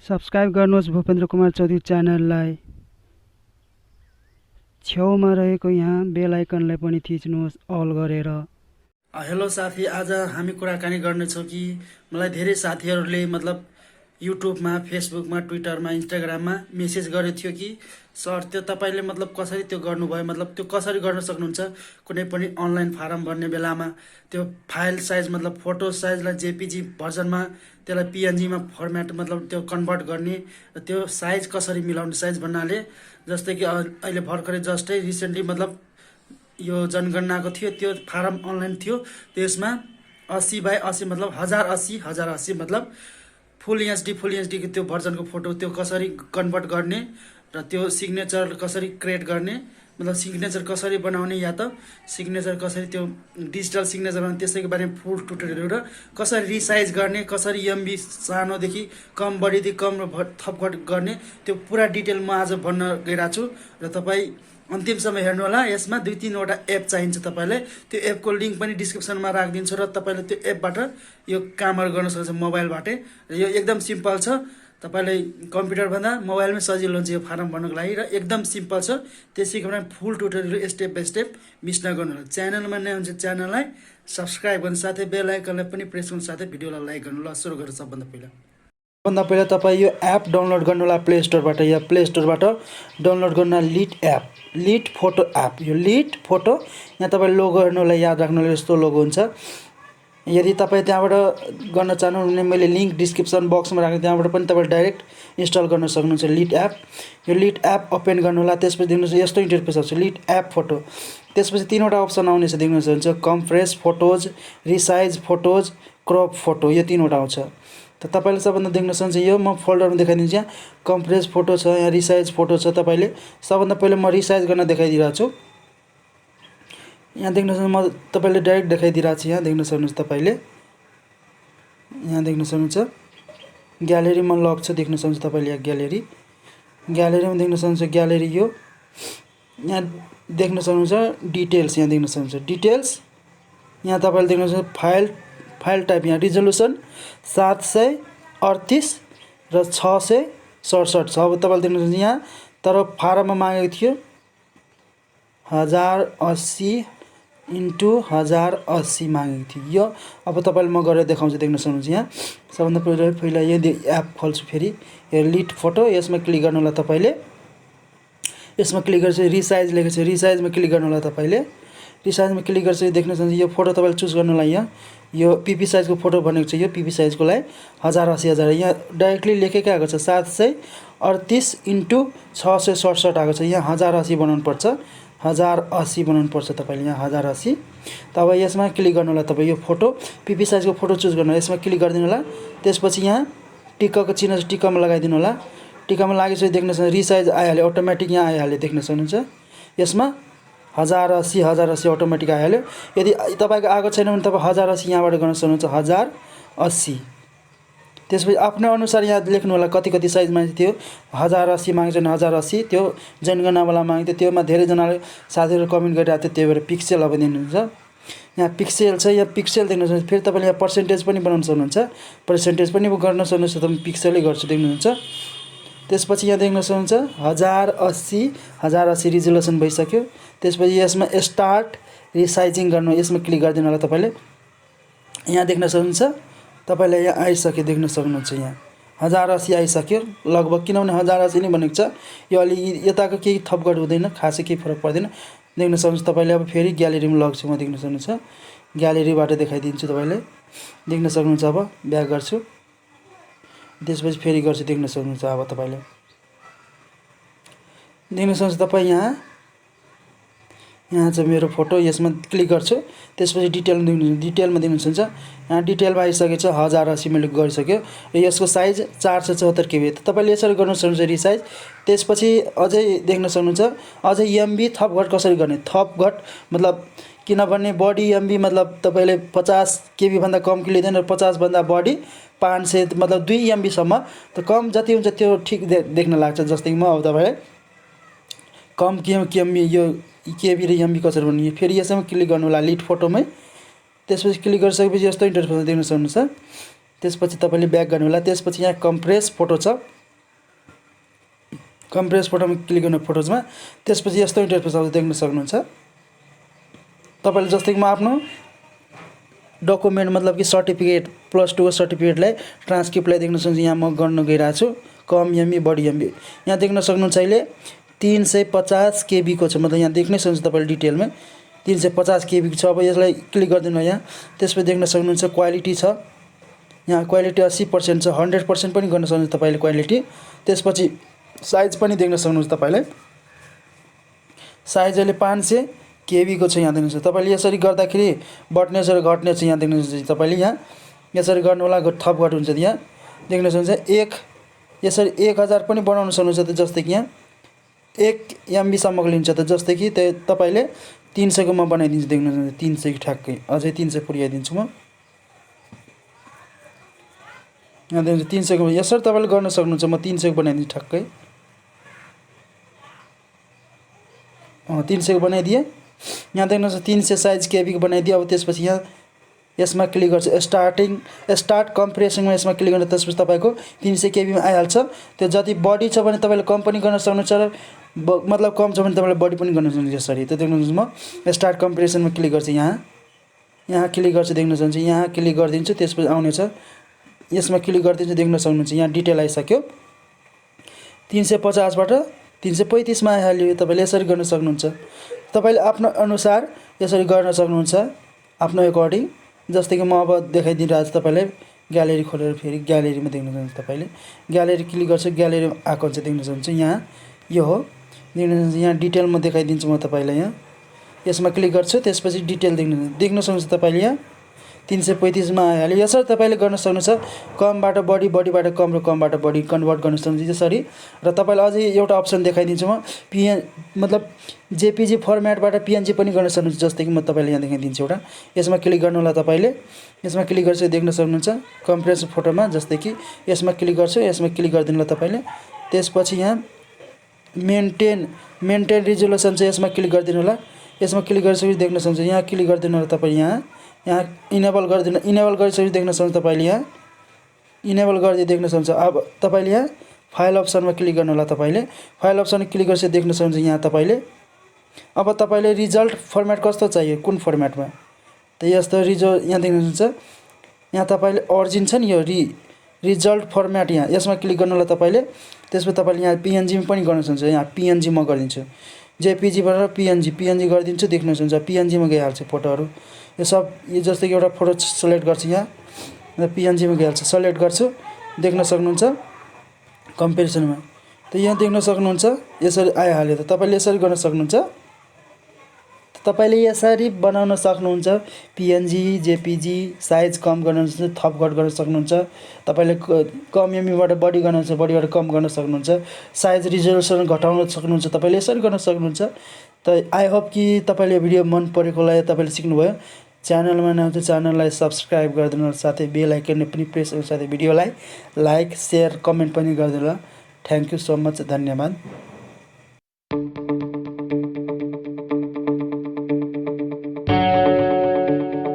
Subscribe गर्नुहोस् भुपेन्द्रकुमारचौधरी च्यानललाई। छेउमा रहेको यहाँ बेल आइकनलाई पनि थिच्नुहोस् अल गरेर। हेलो साथी, आज हामी कुराकानी गर्नेछौँ कि मलाई धेरै साथीहरूले युट्युबमा, फेसबुकमा, ट्विटरमा, इन्स्टाग्राममा मेसेज गरेको थियो कि सर त्यो तपाईँले कसरी त्यो गर्नुभयो, त्यो कसरी गर्न सक्नुहुन्छ। कुनै पनि अनलाइन फारम भर्ने बेलामा त्यो फाइल साइज फोटो साइजलाई जेपीजी भर्जनमा त्यसलाई पिएनजीमा फर्मेट त्यो कन्भर्ट गर्ने र त्यो साइज कसरी मिलाउने साइज भन्नाले जस्तै कि अहिले भर्खरै जस्तै रिसेन्टली यो जनगणनाको थियो, त्यो फारम अनलाइन थियो। त्यसमा 80/80 1080 फुल एचडी त्यो भर्जनको फोटो त्यो कसरी कन्भर्ट गर्ने र त्यो सिग्नेचर कसरी क्रिएट गर्ने, सिग्नेचर कसरी बनाउने या त सिग्नेचर कसरी त्यो डिजिटल सिग्नेचर बनाउने त्यसैको बारेमा फुल ट्युटोरियल र कसरी रिसाइज गर्ने, कसरी एमबी सानोदेखि कम बढीदेखि कम र थपघट गर्ने त्यो पुरा डिटेल म आज भन्न गइरहेको छु र तपाईँ अन्तिमसम्म हेर्नु होला। यसमा 2-3वटा एप चाहिन्छ तपाईँलाई। त्यो एपको लिङ्क पनि डिस्क्रिप्सनमा राखिदिन्छु र तपाईँले त्यो एपबाट यो कामहरू गर्न सक्नुहुन्छ मोबाइलबाटै। र यो एकदम सिम्पल छ, तपाईँलाई कम्प्युटरभन्दा मोबाइलमै सजिलो हुन्छ यो फारम भर्नको लागि र एकदम सिम्पल छ। त्यसैको लागि full tutorial step by step miss नगर्नु होला। च्यानलमा नयाँ हुन्छ च्यानललाई सब्स्क्राइब गर्नु, साथै बेल आइकनलाई पनि प्रेस गर्नु, साथै भिडियोलाई लाइक गर्नु। ल सुरु गर्नु। सबभन्दा पहिला तपाईँ यो एप डाउनलोड गर्नु होला प्ले स्टोरबाट। या प्ले स्टोरबाट डाउनलोड गर्नु लिट फोटो एप। यो लिट फोटो यहाँ तपाईँ लोगो हेर्नु होला, याद राख्नु होला, यस्तो लोगो हुन्छ। यदि तपाईँ त्यहाँबाट गर्न चाहनुहुन्छ भने मैले लिङ्क डिस्क्रिप्सन बक्समा राखेँ, त्यहाँबाट पनि तपाईँ डाइरेक्ट इन्स्टल गर्न सक्नुहुन्छ लिट एप। यो लिट एप ओपन गर्नु होला। त्यसपछि देख्नुहोस् यस्तो इन्टरफेस आउँछ लिट एप फोटो। त्यसपछि 3वटा अप्सन आउनेछ, देख्नुहुन्छ compress photos, resize photos, crop photo, यो 3वटा आउँछ। त तपाईँले सबभन्दा देख्न सक्नुहुन्छ यो म फोल्डरमा देखाइदिन्छु। यहाँ कम्प्रेस फोटो छ, यहाँ रिसाइज फोटो छ। तपाईँले सबभन्दा पहिले म रिसाइज गर्न देखाइदिरहेको छु। यहाँ देख्न सक्नुहुन्छ म तपाईँले डाइरेक्ट देखाइदिरहेको छु। यहाँ देख्न सक्नुहुन्छ तपाईँले, यहाँ देख्न सक्नुहुन्छ ग्यालेरीमा लक छ, देख्न सक्नुहुन्छ तपाईँले यहाँ ग्यालेरीमा देख्न सक्नुहुन्छ ग्यालेरी। यो यहाँ देख्न सक्नुहुन्छ डिटेल्स, यहाँ देख्न सक्नुहुन्छ डिटेल्स। यहाँ तपाईँले देख्न सक्नुहुन्छ फाइल टाइप, यहाँ रिजोल्युसन 738 र 667 छ। अब तपाईँले देख्नुहुन्छ यहाँ तर फारममा मागेको थियो 1080x1080 मागेको थियो यो। अब तपाईँले म गरेर देखाउँछु, देख्न सक्नुहुन्छ यहाँ। सबभन्दा पहिला यो एप खोल्छु, फेरि यो लिट फोटो, यसमा क्लिक गर्नु होला तपाईँले। यसमा क्लिक गरेपछि रिसाइज लेखेको छ, रिसाइजमा क्लिक गर्नु होला तपाईँले। रिसाइजमा क्लिक गरेपछि देख्न सक्नुहुन्छ यो फोटो तपाईँले चुज गर्नु होला। यहाँ यो पिपी साइजको फोटो भनेको छ, यो पिपी साइजको लागि 1080 यहाँ डाइरेक्टली लेखेकै आएको छ 738x667 आएको छ। यहाँ 1080 बनाउनु पर्छ, 1080 बनाउनु पर्छ तपाईँले, यहाँ 1080। तब यसमा क्लिक गर्नु होला तपाईँ। यो फोटो पिपी साइजको फोटो चुज गर्नु होला, यसमा क्लिक गरिदिनु होला। त्यसपछि यहाँ टिक्काको चिन्ह टिक्कामा लगाइदिनु होला। टिक्कामा लागेपछि देख्न सक्नुहुन्छ रिसाइज आइहाल्यो, अटोमेटिक यहाँ आइहाल्यो, देख्न सक्नुहुन्छ यसमा 1080 अटोमेटिक आइहाल्यो। यदि तपाईँको आएको छैन भने तपाईँ 1080 यहाँबाट गर्न सक्नुहुन्छ, 1080। त्यसपछि आफ्नो अनुसार यहाँ लेख्नु होला कति साइज मागेको थियो। 1080 मागेको छैन, 1080 त्यो जनगणनावाला मागेको थियो। त्योमा धेरैजनाले साथीहरू कमेन्ट गरिरहेको थियो, त्यही भएर पिक्सेल अब दिनुहुन्छ। यहाँ पिक्सेल छ, यहाँ पिक्सेल देख्न सक्नुहुन्छ। फेरि तपाईँले यहाँ पर्सेन्टेज पनि बनाउन सक्नुहुन्छ, पर्सेन्टेज पनि गर्न सक्नुहुन्छ। तपाईँ पिक्सेलै गर्छु, देख्नुहुन्छ। त्यसपछि यहाँ देख्न सक्नुहुन्छ 1080 रिजोल्युसन भइसक्यो। त्यसपछि यसमा स्टार्ट रिसाइजिङ गर्नु, यसमा क्लिक गरिदिनु होला तपाईँले। यहाँ देख्न सक्नुहुन्छ तपाईँलाई यहाँ आइसक्यो, देख्न सक्नुहुन्छ यहाँ 1080 आइसक्यो लगभग, किनभने 1080 नै भनेको छ। यो अलि यताको केही थपघट हुँदैन, खासै केही फरक पर्दैन। देख्न सक्नुहुन्छ तपाईँले। अब फेरि ग्यालेरीमा लग्छु म, देख्न सक्नुहुन्छ ग्यालेरीबाट देखाइदिन्छु तपाईँले, देख्न सक्नुहुन्छ। अब ब्याक गर्छु, त्यसपछि फेरि गर्छु, देख्न सक्नुहुन्छ। अब तपाईँले देख्न सक्नुहुन्छ तपाईँ यहाँ चाहिँ मेरो फोटो, यसमा क्लिक गर्छु। त्यसपछि डिटेलमा देख्न सक्नुहुन्छ। यहाँ डिटेलमा आइसकेको छ, 1080 मैले गरिसक्यो र यसको साइज 474 KB। तपाईँले यसरी गर्न सक्नुहुन्छ रिसाइज। त्यसपछि अझै देख्न सक्नुहुन्छ अझै एमबी थपघट कसरी गर्ने। थपघट किनभने बढी एमबी तपाईँले 50 KB भन्दा कम लिँदैन, 50 भन्दा बढी 500 2 MB सम्म। त कम जति हुन्छ त्यो ठिक देख्न लाग्छ। जस्तै कि म अब तपाईँलाई कम केएमबी यो केबी र एमबी कसरी भन्ने, फेरि यसमा क्लिक गर्नु होला लिट फोटोमै। त्यसपछि क्लिक गरिसकेपछि यस्तो इन्टरफेस देख्न सक्नुहुन्छ। त्यसपछि तपाईँले ब्याक गर्नु होला। त्यसपछि यहाँ कम्प्रेस फोटो छ, कम्प्रेस फोटोमा क्लिक गर्नु फोटोजमा, त्यसपछि यस्तो इन्टरफेस आउँछ देख्न सक्नुहुन्छ। तपाईँले जस्तै कि म आफ्नो डकुमेन्ट मतलब कि सर्टिफिकेट +2 को सर्टिफिकेटलाई ट्रान्सक्रिप्टलाई देख्न सक्नुहुन्छ। यहाँ म गर्न गइरहेको छु कम एमबी बढी एमबी। यहाँ देख्न सक्नुहुन्छ अहिले 350 केबी को छ, मतलब यहाँ देख्नै सक्नुहुन्छ तपाईँले डिटेलमा 350 केबी को छ। अब यसलाई क्लिक गरिदिनु यहाँ, त्यसपछि देख्न सक्नुहुन्छ क्वालिटी छ, यहाँ क्वालिटी 80% छ, 100% पनि गर्न सक्नुहुन्छ तपाईँले क्वालिटी। त्यसपछि साइज पनि देख्न सक्नुहुन्छ तपाईँले, साइज अहिले 500 केबी को छ। यहाँ देख्न सक्नुहुन्छ तपाईँले यसरी गर्दाखेरि बढ्ने छ र घट्ने छ। यहाँ देख्न सक्नुहुन्छ तपाईँले, यहाँ यसरी गर्नु होला थप घट हुन्छ। यहाँ देख्न सक्नुहुन्छ यसरी 1000 पनि बनाउन सक्नुहुन्छ। जस्तै कि यहाँ 1 एमबी सम्मको लिन्छ त, जस्तै कि तपाईँले 300 को म बनाइदिन्छु। देख्न सक्नुहुन्छ 300 की ठ्याक्कै, अझै 300 पुर्याइदिन्छु म। यहाँ देख्नुहुन्छ 300 को यसरी तपाईँले गर्न सक्नुहुन्छ। म 300 को बनाइदिन्छु ठ्याक्कै, 300 को बनाइदिएँ। यहाँ देख्नुहुन्छ 300 साइज केबी को बनाइदिएँ। अब त्यसपछि यहाँ यसमा क्लिक गर्छु, स्टार्ट कम्प्रेसनमा यसमा क्लिक गर्नु, त्यसपछि तपाईँको 300 केबीमा आइहाल्छ। त्यो जति बढी छ भने तपाईँले कम पनि गर्न सक्नुहुन्छ र मतलब कम छ भने तपाईँले बढी पनि गर्न सक्नुहुन्छ। यसरी त्यो देख्नुहुन्छ। म स्टार्ट कम्प्रेसनमा क्लिक गर्छु, यहाँ क्लिक गर्छु, देख्न सक्नुहुन्छ। यहाँ क्लिक गरिदिन्छु, त्यसपछि आउनेछ, यसमा क्लिक गरिदिन्छु, देख्न सक्नुहुन्छ। यहाँ डिटेल आइसक्यो, 350 बाट 335 मा आइहाल्यो। तपाईँले यसरी गर्न सक्नुहुन्छ। तपाईँले आफ्नो अनुसार यसरी गर्न सक्नुहुन्छ, आफ्नो एकर्डिङ। जस्तै कि म अब देखाइदिइरहेको छु तपाईँलाई, ग्यालेरी खोलेर फेरि ग्यालेरीमा देख्न सक्नुहुन्छ। तपाईँले ग्यालेरी क्लिक गर्छु, ग्यालेरी आएको हुन्छ, देख्न सक्नुहुन्छ। यहाँ यो हो, देख्न सक्नुहुन्छ। यहाँ डिटेल म देखाइदिन्छु म तपाईँलाई। यहाँ यसमा क्लिक गर्छु, त्यसपछि डिटेल देख्न सक्नुहुन्छ तपाईँले। यहाँ 335 मा आइहाल्यो। यसरी तपाईँले गर्न सक्नुहुन्छ। कमबाट बढी, बढीबाट कम र कमबाट बढी कन्भर्ट गर्न सक्नुहुन्छ यसरी। र तपाईँलाई अझै एउटा अप्सन देखाइदिन्छु म, मतलब जेपीजी फर्मेटबाट पिएनजी पनि गर्न सक्नुहुन्छ। जस्तै कि म तपाईँलाई यहाँ देखाइदिन्छु एउटा, यसमा क्लिक गर्नु होला तपाईँले। यसमा क्लिक गर्छु, देख्न सक्नुहुन्छ कम्प्रेस फोटोमा। जस्तै कि यसमा क्लिक गर्छु, यसमा क्लिक गरिदिनु होला तपाईँले। त्यसपछि यहाँ मेन्टेन रिजोल्युसन छ, यसमा क्लिक गरिदिनु होला। यसमा क्लिक गरिसकेपछि देख्न सक्नुहुन्छ। यहाँ क्लिक गरिदिनु होला तपाईँले। यहाँ इनेबल गरिदिनु, इनेबल गरिसकेपछि देख्न सक्नुहुन्छ तपाईँले। यहाँ इनेबल गरिदिए देख्न सक्नुहुन्छ। अब तपाईँले यहाँ फाइल अप्सनमा क्लिक गर्नु होला तपाईँले। फाइल अप्सन क्लिक गरेपछि देख्न सक्नुहुन्छ। यहाँ तपाईँले अब तपाईँले रिजल्ट फर्मेट कस्तो चाहियो, कुन फर्मेटमा, त यस्तो यहाँ देख्न सक्नुहुन्छ। यहाँ तपाईँले ओरिजिन छ नि, यो रिजल्ट फर्मेट, यहाँ यसमा क्लिक गर्नु होला तपाईँले। त्यसपछि तपाईँले यहाँ पिएनजीमा पनि गर्न सक्नुहुन्छ। यहाँ पिएनजी म गरिदिन्छु, जेपीजीबाट पिएनजी गरिदिन्छु, देख्न सक्नुहुन्छ। पिएनजीमा गइहाल्छ फोटोहरू, यो सब। यो जस्तै कि एउटा फोटो सेलेक्ट गर्छु, यहाँ पिएनजीमा गइहाल्छ, सेलेक्ट गर्छु, देख्न सक्नुहुन्छ कम्पेरिसनमा। त यहाँ देख्न सक्नुहुन्छ यसरी आइहाल्यो। त तपाईँले यसरी गर्न सक्नुहुन्छ। तपाईँले यसरी बनाउन सक्नुहुन्छ। पिएनजी, जेपीजी साइज कम गर्न सक्नुहुन्छ, थप घट गर्न सक्नुहुन्छ। तपाईँले कम एमबीबाट बढी गर्न सक्नुहुन्छ, बढीबाट कम गर्न सक्नुहुन्छ। साइज रिजोल्युसन घटाउन सक्नुहुन्छ, तपाईँले यसरी गर्न सक्नुहुन्छ। त आई होप कि तपाईँले भिडियो मन परेको होला, तपाईँले सिक्नुभयो। च्यानलमा नआउँछ च्यानललाई सब्सक्राइब गरिदिनु, साथै बेल आइकन पनि प्रेस गर्नु, साथै भिडियोलाई लाइक, सेयर, कमेन्ट पनि गरिदिनु। थ्याङ्क यू सो मच, धन्यवाद।